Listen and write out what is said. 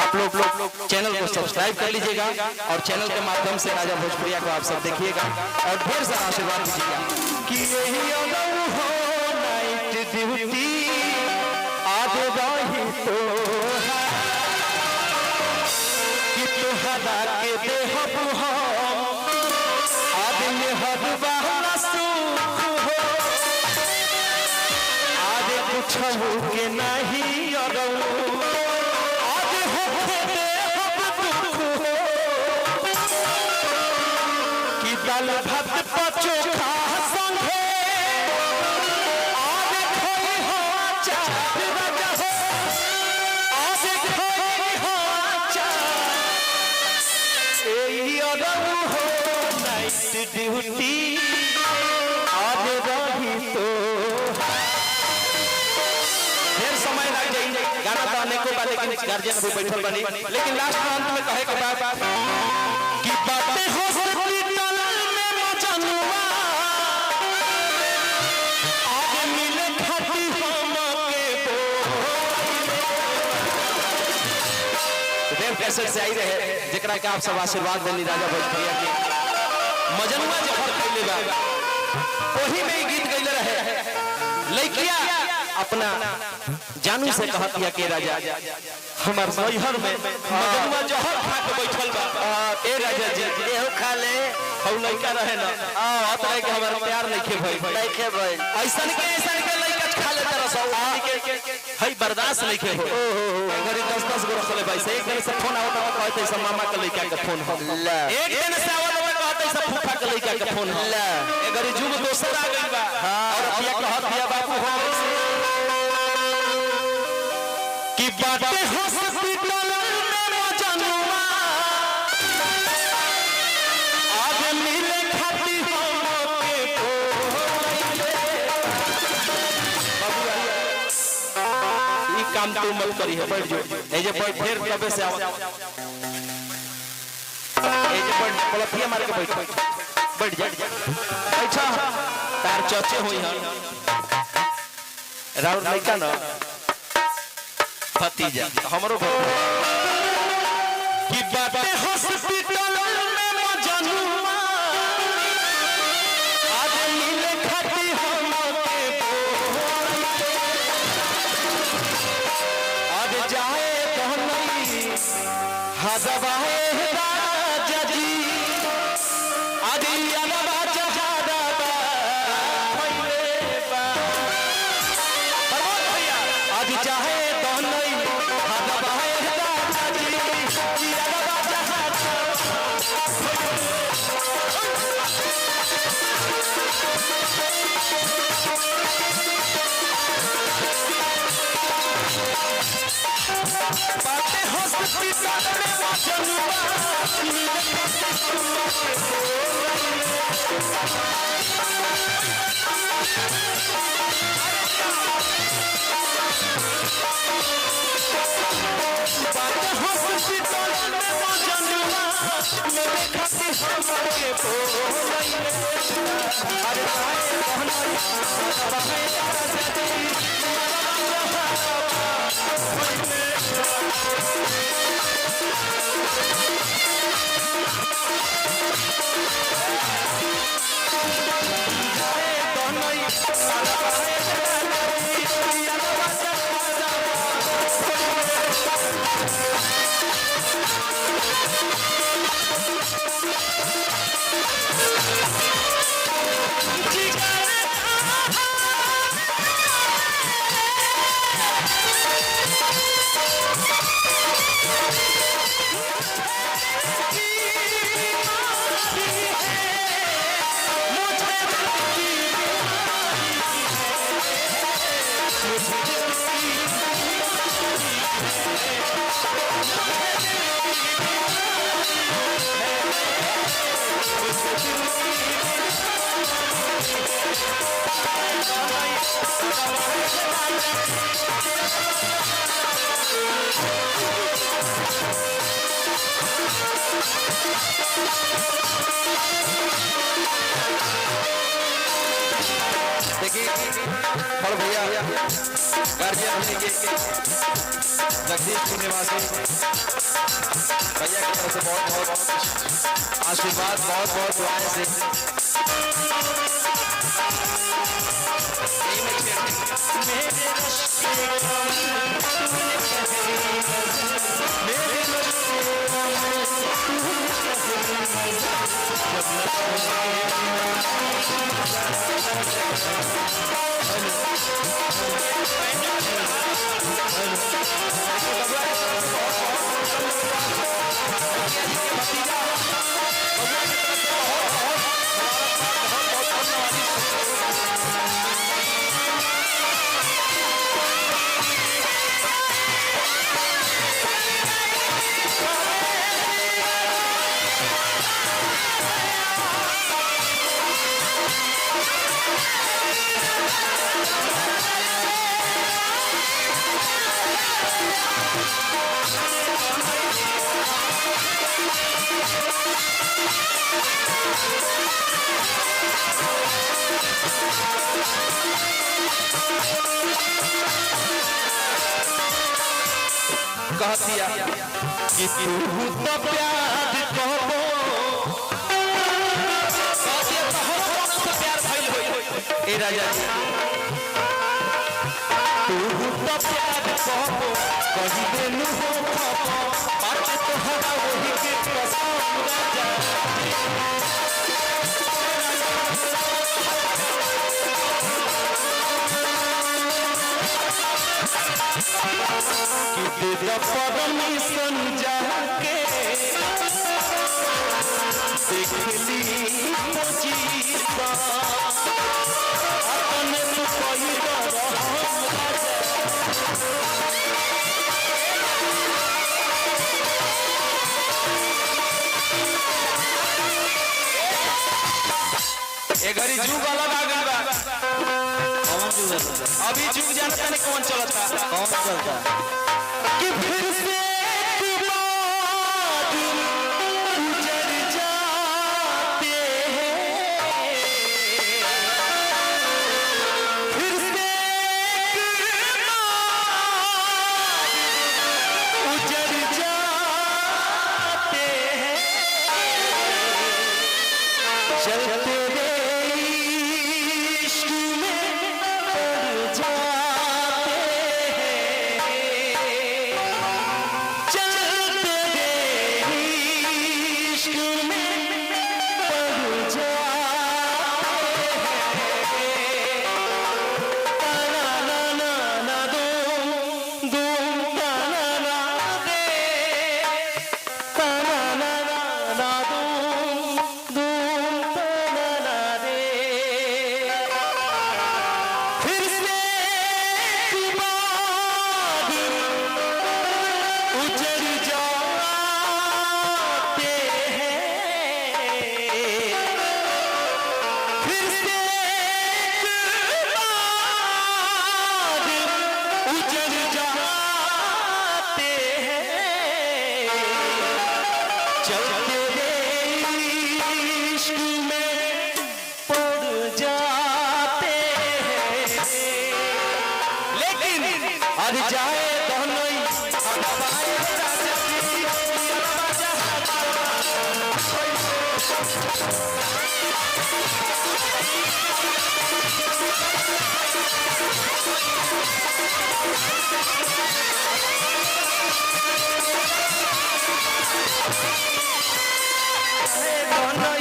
आप लोग चैनल को सब्सक्राइब कर लीजिएगा और चैनल के माध्यम से राजा भोजपुरिया को आप सब देखिएगा और ढेर सारा आशीर्वाद दीजिएगा कि यही हो नाइट ड्यूटी आज रही तो कि तुहरा के देहब हो आज में हर बहना सुख हो आज कुछ के नहीं अरऊ दाल भात पचोखा संगे आज खोई हो चाट राजा हो आज खोई हो चाट एही अरऊ हो नाइट ड्यूटी आज रही तो ढेर समय लग जाई गाना तो अनेकों बार लेकिन गार्जियन भी बैठल बनी लेकिन लास्ट में अंत में कहे के बाद कि बातें हो कैसे से आई रहे जकरा के आप सब आशीर्वाद देनी राजा भोजपुरिया के मजनुआ जहर खैले बा ओही में गीत गइले रहे लइकिया अपना जानू से कहत या के राजा हमर नैहर में मजनुआ जहर खा के बैठल बा ए राजा जी एहो खा ले हौ लइका रहे ना अत रहे के हमर प्यार नहीं खे भई ऐसन के लइका खा ले तरस हई बर्दाश्त नहीं के हो घरी 10-10 गो रखले भाई से एक दिन से फोन आवत कहते सब मामा के लइका के फोन हो एक दिन से आवत कहते सब फूफा के लइका के फोन हो ए घरी जुग दोसर आ गई बा और किया कहत दिया बापू हो कि बातें हॉस्पिटल में मजनुआ आज मिले खाती हम के काम तू मत करी है बैठ जो ए जे बैठ फिर तबे से आओ ए जे बैठ पलथिया मार के बैठ जा अच्छा तार चचे होई हन राउर लइका न भतीजा हमरो कि बातें हॉस्पिटल में मजनुआ आज मिले खाती हम के जाए कहनई हजबाए राजा जी आज यादवा जहादा भइले बा बर्बाद भैया आज जाए कहनई हजबाए राजा जी यादवा जहादा बातें हॉस्पिटल में मजनुआ बातें हॉस्पिटल में मजनुआ मेरे खातिर हमके बोलैले अरे आए कहनई बाहे देखिए भैया गार्जियन होने के जगदीशपुर निवासी भैया की तरफ से बहुत बहुत आशीर्वाद, बहुत बहुत दुआएं से कहतिया कि तू तो प्यार कहबो कहतिया तो हम कौन से प्यार भइल होई ए राजा तू तो प्यार कहबो कहि देनु हो बात तो हवा वही के कसम राजा कि दे परमिशन जाके देख ली पचीसा अपने तू कही घड़ी जुग अलग आ गई बा। अभी जुग जानता नहीं कौन चलता कि फिर से चलते इश्क में पड़ जाते हैं, चलते इश्क में पड़ जाते हैं। ताना ना ना ना दूं ताना ना दे, ताना ना ना दूं अरे जाए दोनों दोनों